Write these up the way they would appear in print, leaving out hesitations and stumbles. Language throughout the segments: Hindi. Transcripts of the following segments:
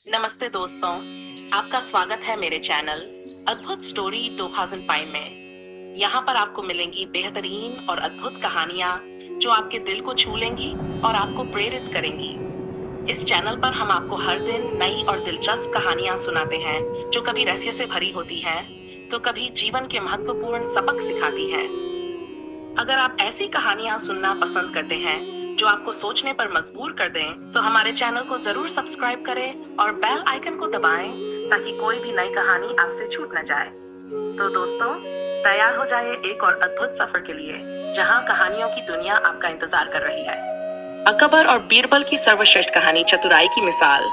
नमस्ते दोस्तों, आपका स्वागत है मेरे चैनल अद्भुत स्टोरी 2005 में। यहाँ पर आपको मिलेंगी बेहतरीन और अद्भुत कहानियाँ जो आपके दिल को छू लेंगी और आपको प्रेरित करेंगी। इस चैनल पर हम आपको हर दिन नई और दिलचस्प कहानियाँ सुनाते हैं जो कभी रहस्य से भरी होती हैं, तो कभी जीवन के महत्वपूर्ण सबक सिखाती हैं। अगर आप ऐसी कहानियाँ सुनना पसंद करते हैं जो आपको सोचने पर मजबूर कर दें, तो हमारे चैनल को जरूर सब्सक्राइब करें और बेल आइकन को दबाएं ताकि कोई भी नई कहानी आपसे छूट न जाए। तो दोस्तों, तैयार हो जाइए एक और अद्भुत सफर के लिए जहां कहानियों की दुनिया आपका इंतजार कर रही है। अकबर और बीरबल की सर्वश्रेष्ठ कहानी, चतुराई की मिसाल।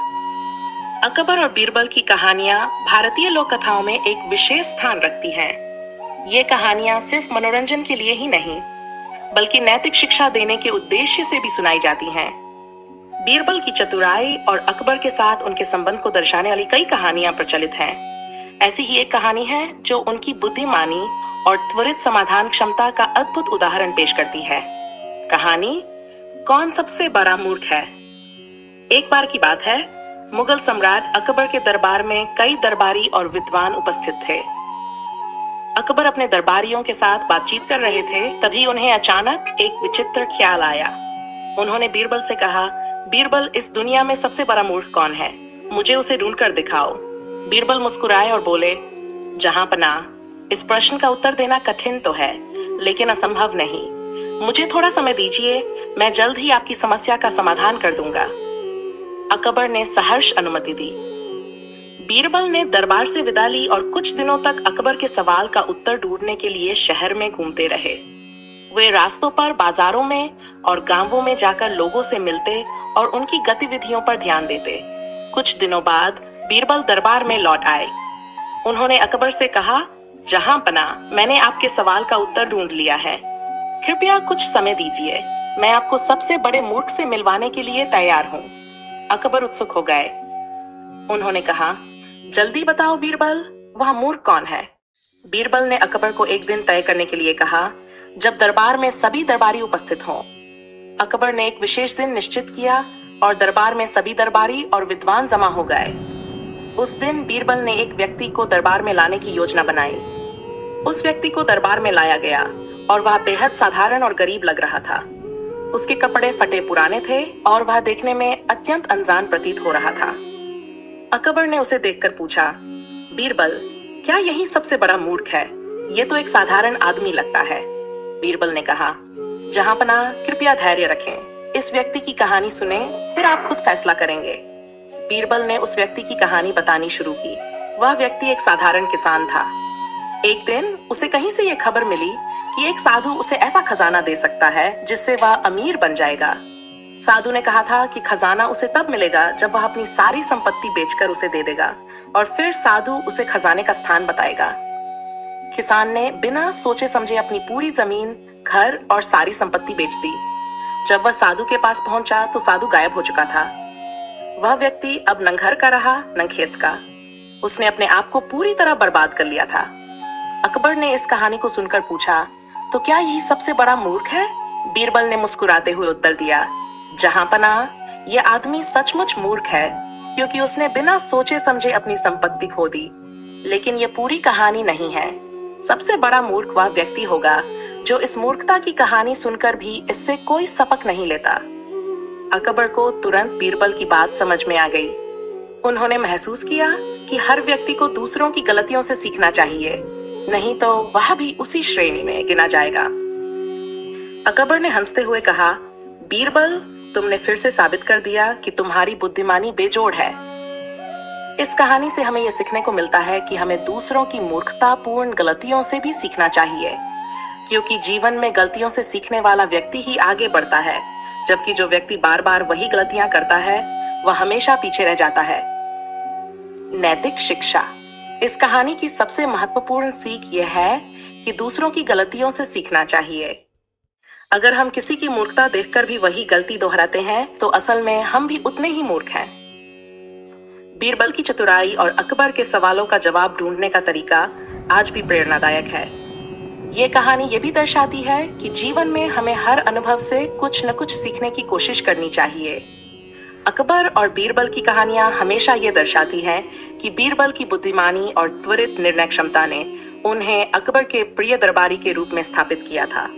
अकबर और बीरबल की कहानियां भारतीय लोक कथाओं में एक विशेष स्थान रखती हैं। ये कहानियां सिर्फ मनोरंजन के लिए ही नहीं, बल्कि नैतिक शिक्षा देने के उद्देश्य से भी सुनाई जाती हैं। बीरबल की चतुराई और अकबर के साथ उनके संबंध को दर्शाने वाली कई कहानियां प्रचलित हैं। ऐसी ही एक कहानी है जो उनकी बुद्धिमानी और त्वरित समाधान क्षमता का अद्भुत उदाहरण पेश करती है। कहानी कौन सबसे बड़ा मूर्ख है। एक बार की बात है, मुगल सम्राट अकबर के दरबार में कई दरबारी और विद्वान उपस्थित थे। अकबर अपने दरबारियों के साथ बातचीत कर रहे थे, तभी उन्हें अचानक एक विचित्र ख्याल आया। उन्होंने बीरबल से कहा, बीरबल, इस दुनिया में सबसे बड़ा मूर्ख कौन है? मुझे उसे ढूंढ कर दिखाओ। बीरबल मुस्कुराए और बोले, जहांपनाह, इस प्रश्न का उत्तर देना कठिन तो है, लेकिन असंभव नहीं। मुझे थोड़ा समय दीजिए, मैं जल्द ही आपकी समस्या का समाधान कर दूंगा। अकबर ने सहर्ष अनुमति दी। बीरबल ने दरबार से विदा ली और कुछ दिनों तक अकबर के सवाल का उत्तर ढूंढने के लिए शहर में घूमते रहे। वे रास्तों पर, बाजारों में और गांवों में जाकर लोगों से मिलते और उनकी गतिविधियों पर ध्यान देते। कुछ दिनों बाद बीरबल दरबार में लौट आए। उन्होंने अकबर से कहा, जहांपनाह, मैंने आपके सवाल का उत्तर ढूंढ लिया है। कृपया कुछ समय दीजिए, मैं आपको सबसे बड़े मूर्ख से मिलवाने के लिए तैयार हूँ। अकबर उत्सुक हो गए। उन्होंने कहा, जल्दी बताओ बीरबल, वह मूर्ख कौन है? बीरबल ने अकबर को एक दिन तय करने के लिए कहा जब दरबार में सभी दरबारी उपस्थित हों। अकबर ने एक विशेष दिन निश्चित किया और दरबार में सभी दरबारी और विद्वान जमा हो गए। उस दिन बीरबल ने एक व्यक्ति को दरबार में लाने की योजना बनाई। उस व्यक्ति को दरबार में लाया गया और वह बेहद साधारण और गरीब लग रहा था। उसके कपड़े फटे पुराने थे और वह देखने में अत्यंत अनजान प्रतीत हो रहा था। अकबर ने उसे देखकर पूछा, बीरबल, क्या यही सबसे बड़ा मूर्ख है? ये तो एक साधारण आदमी लगता है। बीरबल ने कहा, जहांपनाह, कृपया धैर्य रखें। इस व्यक्ति की कहानी सुने, फिर आप खुद फैसला करेंगे। बीरबल ने उस व्यक्ति की कहानी बतानी शुरू की। वह व्यक्ति एक साधारण किसान था। एक दिन उसे कहीं से ये खबर मिली कि एक साधु उसे ऐसा खजाना दे सकता है जिससे वह अमीर बन जाएगा। साधु ने कहा था कि खजाना उसे तब मिलेगा जब वह अपनी सारी संपत्ति बेचकर उसे दे देगा और फिर साधु उसे खजाने का स्थान बताएगा। किसान ने बिना सोचे समझे अपनी पूरी जमीन, घर और सारी संपत्ति बेच दी। जब वह साधु के पास पहुंचा तो साधु गायब हो चुका था। वह व्यक्ति अब न घर का रहा न खेत का। उसने अपने आप को पूरी तरह बर्बाद कर लिया था। अकबर ने इस कहानी को सुनकर पूछा, तो क्या यही सबसे बड़ा मूर्ख है? बीरबल ने मुस्कुराते हुए उत्तर दिया, जहांपनाह, यह आदमी सचमुच मूर्ख है क्योंकि उसने बिना सोचे समझे अपनी संपत्ति खो दी। लेकिन यह पूरी कहानी नहीं है। सबसे बड़ा मूर्ख वह व्यक्ति होगा जो इस मूर्खता की कहानी सुनकर भी इससे कोई सबक नहीं लेता। अकबर को तुरंत बीरबल की बात समझ में आ गई। उन्होंने महसूस किया कि हर व्यक्ति को दूसरों की गलतियों से सीखना चाहिए, नहीं तो वह भी उसी श्रेणी में गिना जाएगा। अकबर ने हंसते हुए कहा, बीरबल, तुमने फिर से साबित कर दिया कि तुम्हारी बुद्धिमानी बेजोड़ है। इस कहानी से हमें यह सीखने को मिलता है कि हमें दूसरों की मूर्खतापूर्ण गलतियों से भी सीखना चाहिए, क्योंकि जीवन में गलतियों से सीखने वाला व्यक्ति ही आगे बढ़ता है, जबकि जो व्यक्ति बार बार वही गलतियां करता है वह हमेशा पीछे रह जाता है। नैतिक शिक्षा। इस कहानी की सबसे महत्वपूर्ण सीख यह है कि दूसरों की गलतियों से सीखना चाहिए। अगर हम किसी की मूर्खता देखकर भी वही गलती दोहराते हैं तो असल में हम भी उतने ही मूर्ख हैं। बीरबल की चतुराई और अकबर के सवालों का जवाब ढूंढने का तरीका आज भी प्रेरणादायक है। ये कहानी ये भी दर्शाती है कि जीवन में हमें हर अनुभव से कुछ न कुछ सीखने की कोशिश करनी चाहिए। अकबर और बीरबल की कहानियां हमेशा ये दर्शाती हैं कि बीरबल की बुद्धिमानी और त्वरित निर्णय क्षमता ने उन्हें अकबर के प्रिय दरबारी के रूप में स्थापित किया था।